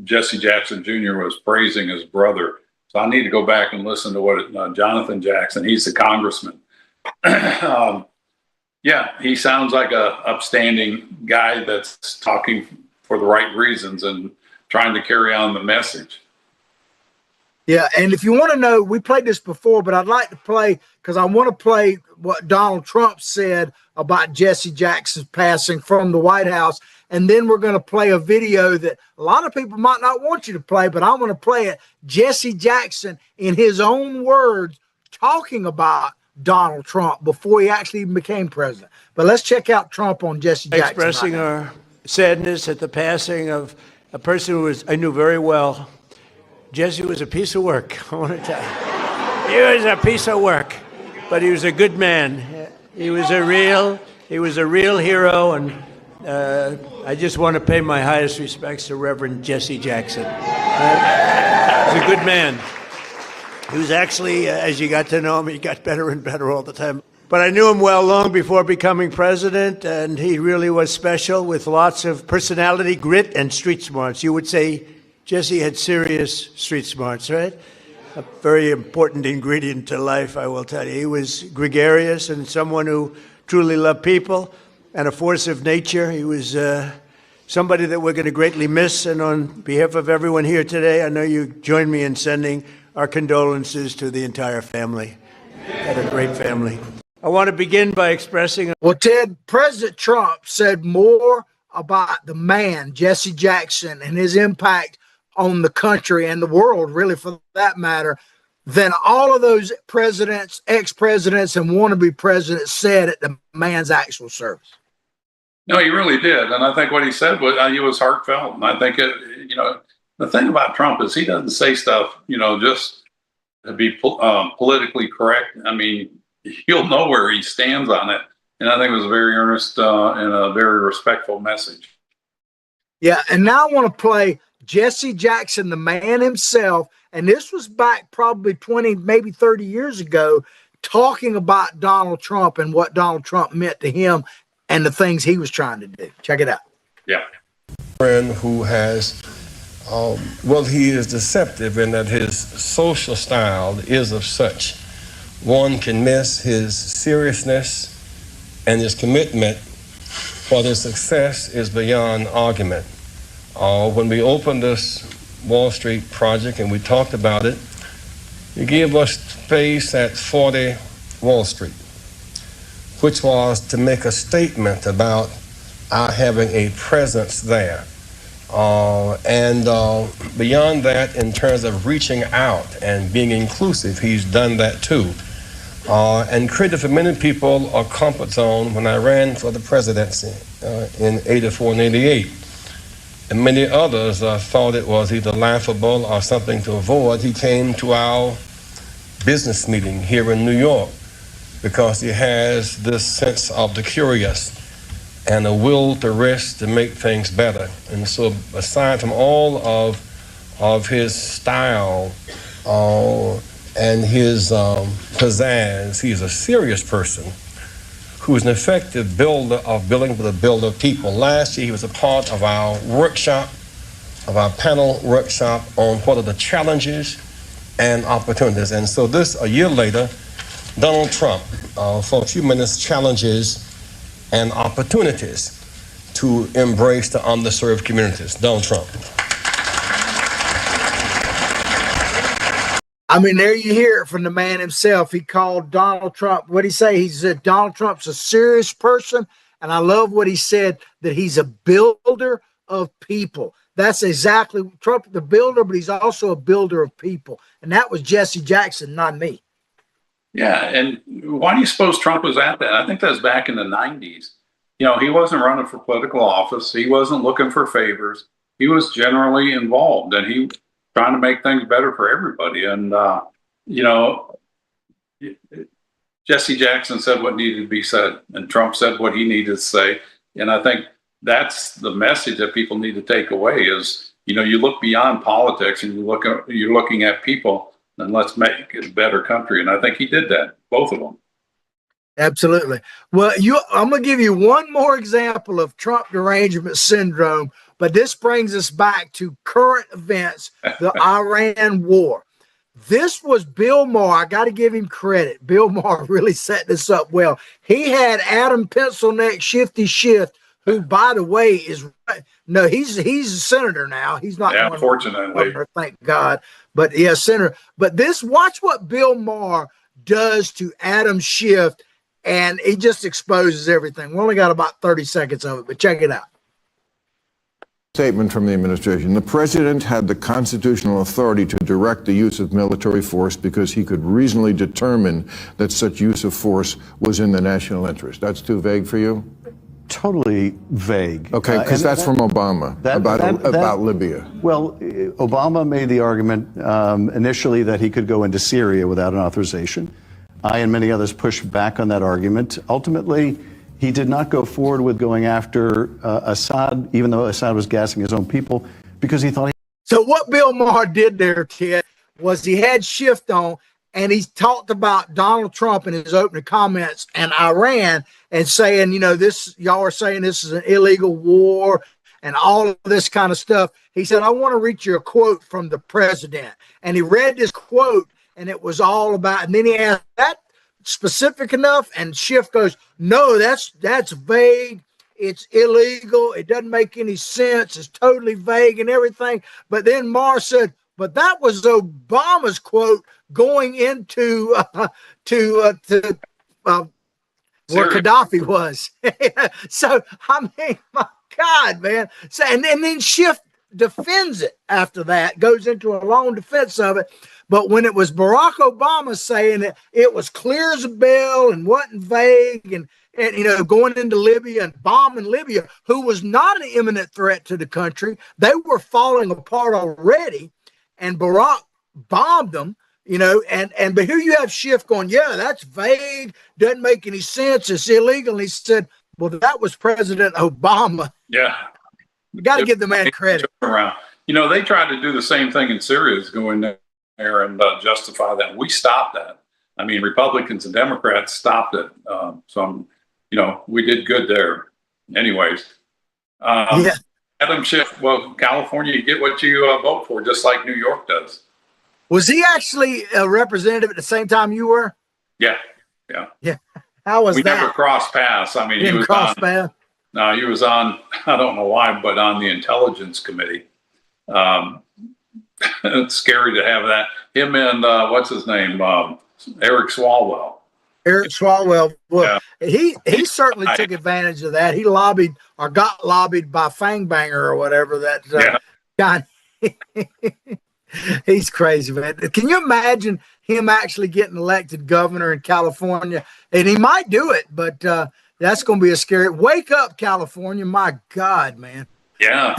Jesse Jackson Jr. was praising his brother. So I need to go back and listen to what Jonathan Jackson, he's the congressman. Yeah, he sounds like a upstanding guy that's talking for the right reasons and trying to carry on the message. Yeah, and if you want to know, we played this before, but I'd like to play because I want to play what Donald Trump said about Jesse Jackson's passing from the White House. And then we're going to play a video that a lot of people might not want you to play, but I'm going to play it. Jesse Jackson, in his own words, talking about Donald Trump before he actually even became president. But let's check out Trump on Jesse Jackson. Expressing our sadness at the passing of a person who I knew very well. Jesse was a piece of work, I want to tell you. He was a piece of work, but he was a good man. He was a real hero, and I just want to pay my highest respects to Reverend Jesse Jackson. He's a good man. He was actually, as you got to know him, he got better and better all the time. But I knew him well long before becoming president, and he really was special with lots of personality, grit, and street smarts. You would say Jesse had serious street smarts, right? A very important ingredient to life, I will tell you. He was gregarious and someone who truly loved people and a force of nature. He was somebody that we're going to greatly miss. And on behalf of everyone here today, I know you join me in sending our condolences to the entire family. Had a great family. I want to begin by expressing... Well, Ted, President Trump said more about the man, Jesse Jackson, and his impact on the country and the world, really, for that matter, than all of those presidents, ex-presidents, and wannabe presidents said at the man's actual service. No, he really did. And I think what he said was, he was heartfelt. And I think, the thing about Trump is he doesn't say stuff, just to be politically correct. I mean, you'll know where he stands on it. And I think it was a very earnest and a very respectful message. Yeah, and now I want to play Jesse Jackson, the man himself, and this was back probably 20, maybe 30 years ago, talking about Donald Trump and what Donald Trump meant to him and the things he was trying to do. Check it out. Yeah. Friend who has, he is deceptive in that his social style is of such. One can miss his seriousness and his commitment, for his success is beyond argument. When we opened this Wall Street project and we talked about it, he gave us space at 40 Wall Street, which was to make a statement about our having a presence there. And beyond that, in terms of reaching out and being inclusive, he's done that too. And created for many people a comfort zone when I ran for the presidency in 84 and 88. And many others thought it was either laughable or something to avoid. He came to our business meeting here in New York because he has this sense of the curious and a will to risk to make things better. And so aside from all of his style and his pizzazz, he's a serious person who is an effective builder of building for the builder of people. Last year, he was a part of our workshop, of our panel workshop on what are the challenges and opportunities. And so a year later, Donald Trump, for a few minutes, challenges and opportunities to embrace the underserved communities. Donald Trump. I mean, there you hear it from the man himself. He called Donald Trump, what'd he say? He said Donald Trump's a serious person. And I love what he said, that he's a builder of people. That's exactly Trump, the builder, but he's also a builder of people. And that was Jesse Jackson, not me. Yeah. And why do you suppose Trump was at that? I think that was back in the 90s. He wasn't running for political office. He wasn't looking for favors. He was generally involved, and he trying to make things better for everybody. And, Jesse Jackson said what needed to be said, and Trump said what he needed to say. And I think that's the message that people need to take away is, you look beyond politics and you're looking at people, and let's make it a better country. And I think he did that, both of them. Absolutely. Well, I'm going to give you one more example of Trump derangement syndrome, but this brings us back to current events, the Iran war. This was Bill Maher. I got to give him credit. Bill Maher really set this up well. He had Adam Pencilneck Shifty Schiff, who, by the way, he's a senator now. He's not. Yeah, unfortunately. Thank God. But yeah, senator. But watch what Bill Maher does to Adam Schiff, and he just exposes everything. We only got about 30 seconds of it, but check it out. Statement from the administration. The president had the constitutional authority to direct the use of military force because he could reasonably determine that such use of force was in the national interest. That's too vague for you? Totally vague. Okay, because that's from Obama about Libya. Well, Obama made the argument initially that he could go into Syria without an authorization. I and many others pushed back on that argument. Ultimately, he did not go forward with going after Assad, even though Assad was gassing his own people, because he thought. So what Bill Maher did there, Ted, was he had Schiff on, and he talked about Donald Trump in his opening comments and Iran, and saying, y'all are saying this is an illegal war and all of this kind of stuff. He said, I want to read you a quote from the president. And he read this quote, and it was all about, and then he asked, that specific enough? And Schiff goes, no, that's vague. It's illegal. It doesn't make any sense. It's totally vague and everything. But then Maher said, but that was Obama's quote going into where Gaddafi was. So, I mean, my God, man. So, and then Schiff defends it after that, goes into a long defense of it. But when it was Barack Obama saying it was clear as a bell and wasn't vague and going into Libya and bombing Libya, who was not an imminent threat to the country, they were falling apart already, and Barack bombed them. But here you have Schiff going, yeah, that's vague, doesn't make any sense, it's illegal. And he said, well, that was President Obama. Yeah. You got to give the man credit. Around. They tried to do the same thing in Syria, is go in there and justify that. We stopped that. I mean, Republicans and Democrats stopped it. We did good there. Anyways. Yeah. Adam Schiff, well, California, you get what you vote for, just like New York does. Was he actually a representative at the same time you were? Yeah. How was we that? We never crossed paths. I mean, he was on. No, he was on. I don't know why, but on the Intelligence Committee. It's scary to have that. Him and what's his name, Eric Swalwell. Eric Swalwell. Well, he certainly took advantage of that. He lobbied or got lobbied by Fangbanger or whatever that guy. He's crazy, man. Can you imagine him actually getting elected governor in California? And he might do it, but that's going to be a scary. Wake up, California! My God, man. Yeah,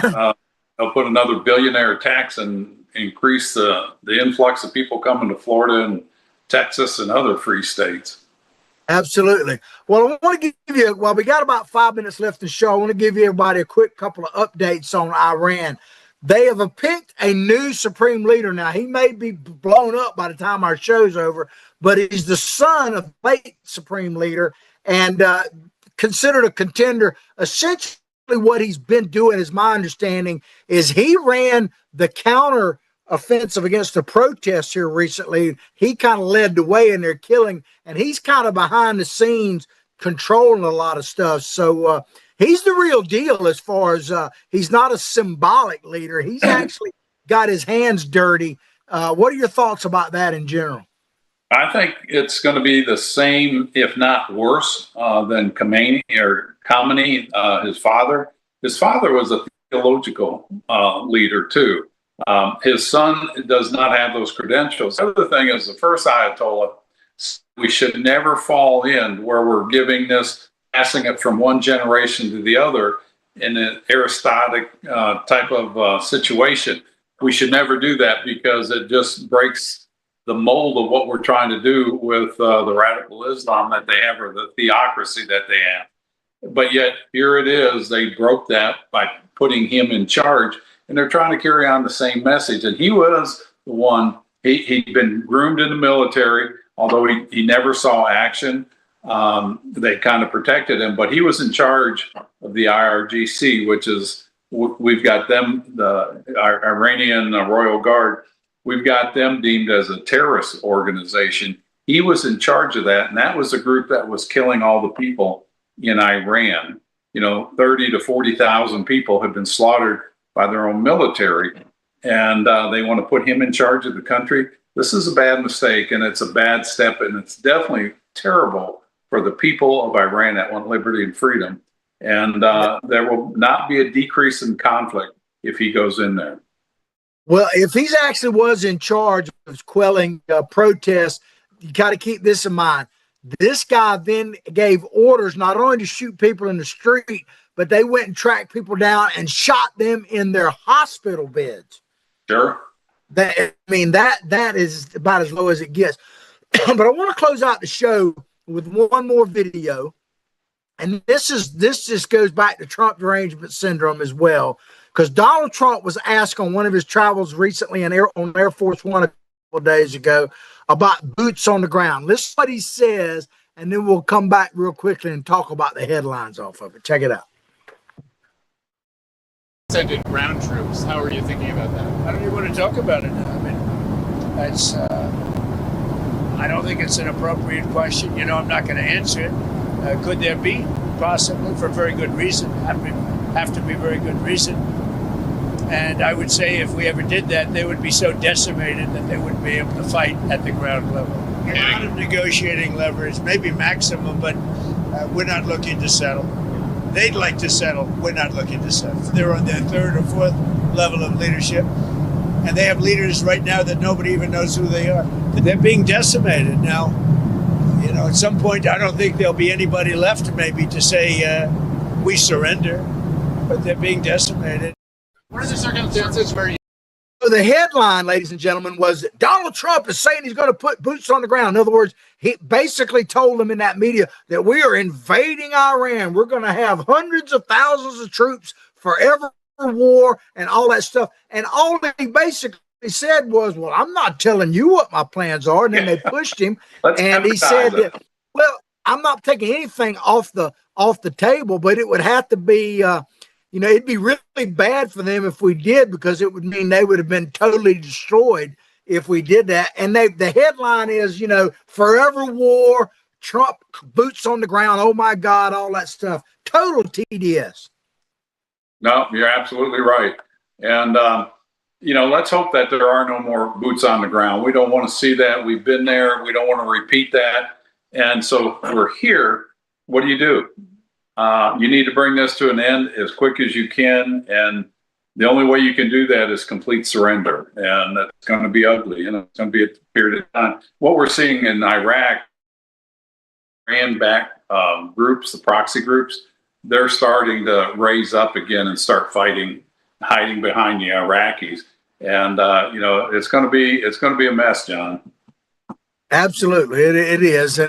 they'll put another billionaire tax and increase the influx of people coming to Florida and Texas and other free states. Absolutely. Well, I want to give you, we got about 5 minutes left in the show. I want to give you everybody a quick couple of updates on Iran. They have picked a new supreme leader. Now, he may be blown up by the time our show's over, but he's the son of the late supreme leader and considered a contender. Essentially, what he's been doing, is my understanding, is he ran the counter offensive against the protests here recently. He kind of led the way in their killing, and he's kind of behind the scenes controlling a lot of stuff. So he's the real deal as far as he's not a symbolic leader. He's actually got his hands dirty. What are your thoughts about that in general? I think it's going to be the same, if not worse, than Khomeini, his father. His father was a theological leader too. His son does not have those credentials. The other thing is, the first Ayatollah, we should never fall in where we're giving this, passing it from one generation to the other in an aristocratic type of situation. We should never do that, because it just breaks the mold of what we're trying to do with the radical Islam that they have, or the theocracy that they have. But yet here it is. They broke that by putting him in charge, and they're trying to carry on the same message. And he was the one, he'd been groomed in the military, although he never saw action. They kind of protected him, but he was in charge of the IRGC, which is, we've got them, the Iranian Royal Guard, we've got them deemed as a terrorist organization. He was in charge of that, and that was a group that was killing all the people in Iran. 30 to 40,000 people have been slaughtered by their own military, and they want to put him in charge of the country. This is a bad mistake, and it's a bad step, and it's definitely terrible for the people of Iran that want liberty and freedom. And there will not be a decrease in conflict if he goes in there. Well, if he's actually was in charge of quelling protests, you got to keep this in mind. This guy then gave orders not only to shoot people in the street, but they went and tracked people down and shot them in their hospital beds. Sure. That is about as low as it gets. But I want to close out the show with one more video. And this just goes back to Trump derangement syndrome as well, because Donald Trump was asked on one of his travels recently on Air Force One a couple of days ago about boots on the ground. Listen to what he says, and then we'll come back real quickly and talk about the headlines off of it. Check it out. Sending ground troops. How are you thinking about that? I don't even want to talk about it now. I mean, that's. I don't think it's an appropriate question. I'm not going to answer it. Could there be? Possibly, for very good reason. Have to be very good reason. And I would say if we ever did that, they would be so decimated that they wouldn't be able to fight at the ground level. A lot of negotiating leverage, maybe maximum, but we're not looking to settle. They'd like to settle. We're not looking to settle. They're on their third or fourth level of leadership, and they have leaders right now that nobody even knows who they are. They're being decimated now. At some point, I don't think there'll be anybody left maybe to say we surrender, but they're being decimated. What are the circumstances where you... So the headline, ladies and gentlemen, was that Donald Trump is saying he's going to put boots on the ground. In other words, he basically told them in that media that we are invading Iran. We're going to have hundreds of thousands of troops, forever war, and all that stuff. And all he basically said was, well, I'm not telling you what my plans are. And then they pushed him. And he said that, well, I'm not taking anything off the table, but it would have to be, it'd be really bad for them if we did, because it would mean they would have been totally destroyed if we did that. And the headline is, forever war, Trump boots on the ground. Oh my God, all that stuff. Total TDS. No, you're absolutely right. And, let's hope that there are no more boots on the ground. We don't want to see that. We've been there. We don't want to repeat that. And so we're here. What do? You need to bring this to an end as quick as you can. And the only way you can do that is complete surrender. And that's going to be ugly. It's going to be a period of time. What we're seeing in Iraq, ran back groups, the proxy groups, they're starting to raise up again and start fighting, hiding behind the Iraqis. And, it's going to be a mess, John. Absolutely. It is.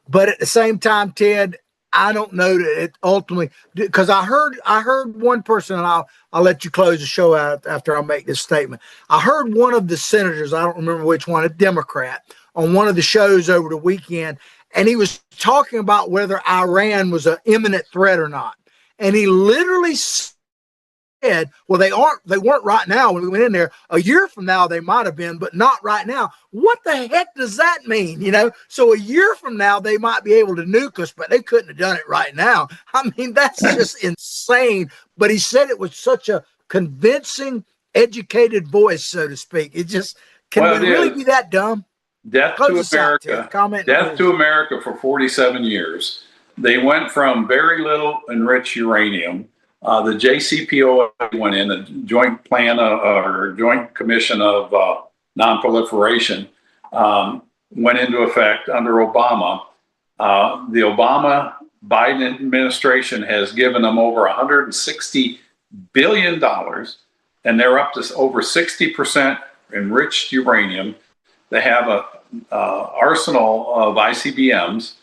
But at the same time, Ted, I don't know that it ultimately, because I heard one person, and I'll let you close the show out after I make this statement. I heard one of the senators, I don't remember which one, a Democrat, on one of the shows over the weekend, and he was talking about whether Iran was an imminent threat or not. And he literally said, well, they weren't right now when we went in there. A year from now, they might have been, but not right now. What the heck does that mean? So a year from now, they might be able to nuke us, but they couldn't have done it right now. I mean, that's just insane. But he said it with such a convincing, educated voice, so to speak. It just, can we really be that dumb? Death to America. Death to America for 47 years. They went from very little enriched uranium. The JCPOA went in, a joint plan or joint commission of nonproliferation, went into effect under Obama. The Obama-Biden administration has given them over $160 billion, and they're up to over 60% enriched uranium. They have an arsenal of ICBMs,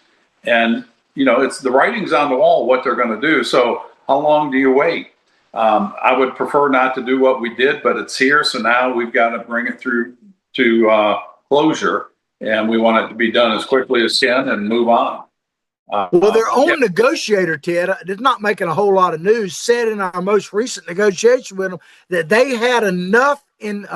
and it's the writing's on the wall what they're going to do. So how long do you wait? I would prefer not to do what we did, but it's here. So now we've got to bring it through to closure, and we want it to be done as quickly as can and move on. Well, their own negotiator, Ted, is not making a whole lot of news, said in our most recent negotiation with them that they had enough in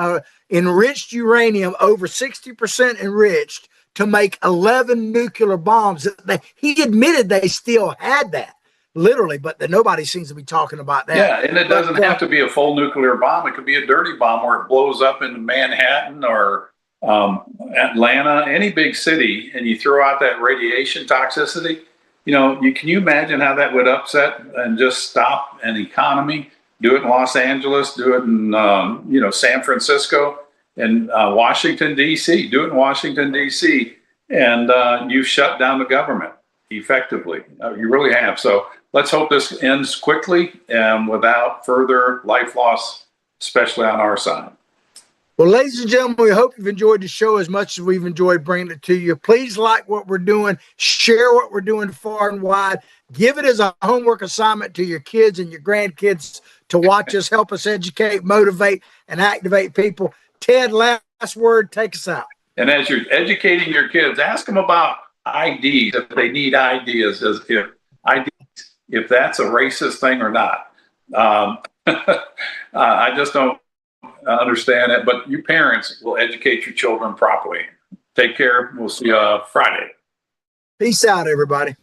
enriched uranium, over 60% enriched, to make 11 nuclear bombs. He admitted they still had that, literally, but nobody seems to be talking about that. Yeah, and it doesn't have to be a full nuclear bomb. It could be a dirty bomb where it blows up into Manhattan or Atlanta, any big city, and you throw out that radiation toxicity. Can you imagine how that would upset and just stop an economy? Do it in Los Angeles, do it in San Francisco, and Washington D.C. Do it in Washington D.C. and you've shut down the government effectively. You really have. So let's hope this ends quickly and without further life loss, especially on our side. Well, ladies and gentlemen, we hope you've enjoyed the show as much as we've enjoyed bringing it to you. Please like what we're doing, share what we're doing far and wide, give it as a homework assignment to your kids and your grandkids to watch us, help us educate, motivate, and activate people. Ted, last word, take us out. And as you're educating your kids, ask them about IDs, if they need ideas, as if IDs, if that's a racist thing or not. I just don't understand it, but you parents will educate your children properly. Take care. We'll see you Friday. Peace out, everybody.